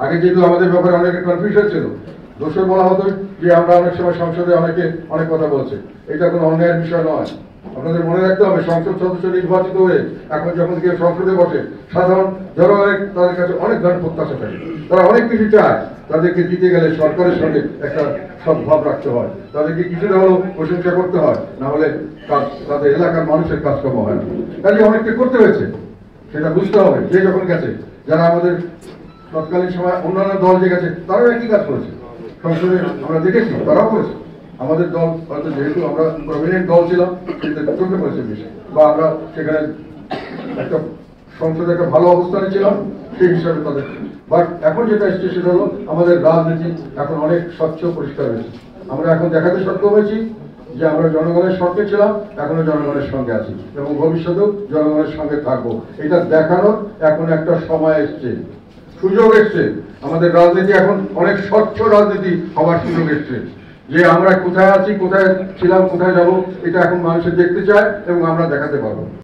আগে যেহেতু আমাদের ব্যাপারে অনেক কনফিউশন ছিল, দোষর বলা হতো যে আমরা অনেক সময় সংসদে অনেক কথা বলছে। এটা কোনো অন্যায়ের বিষয় নয়। আপনাদের মনে রাখতে হবে, সংসদ সদস্য নির্বাচিত হয়ে এখন যখন কেউ সংসদে বসে, সাধারণ জনগণের তাদের কাছে অনেক ধরনের প্রত্যাশা থাকে, তারা অনেক কিছু চায়। তাদেরকে দিতে গেলে সরকারের সঙ্গে একটা সদ্ভাব রাখতে হয়, তাদেরকে কিছুটা হলেও প্রশংসা করতে হয়, না হলে তাদের এলাকার মানুষের কাজকর্ম হয় না। কাজে অনেকটা করতে হয়েছে, সেটা বুঝতে হবে। যে যখন গেছে, যারা আমাদের তৎকালীন সময় অন্যান্য দল যে গেছে তারাও একই কাজ করেছে, সংসদে আমরা দেখেছি তারাও করেছে। আমাদের দল হয়তো যেহেতু আমরা প্রভিনেন্ট দল ছিলাম, সেটা চোখে পড়েছে বেশি, বা আমরা সেখানে একটা সংসদে একটা ভালো অবস্থানে ছিলাম সেই হিসাবে তাদের। বাট এখন যেটা এসছে সেটা হলো আমাদের রাজনীতি এখন অনেক স্বচ্ছ পরিষ্কার হয়েছে। আমরা এখন দেখাতে সক্ষম হয়েছি যে আমরা জনগণের সঙ্গে ছিলাম, এখনো জনগণের সঙ্গে আছি এবং ভবিষ্যতেও জনগণের সঙ্গে থাকবো। এটা দেখানোর এখন একটা সময় এসছে, সুযোগ এসছে। আমাদের রাজনীতি এখন অনেক স্বচ্ছ রাজনীতি হওয়ার সুযোগ এসছে, যে আমরা কোথায় আছি, কোথায় ছিলাম, কোথায় যাব, এটা এখন মানুষের দেখতে চায় এবং আমরা দেখাতে পারবো।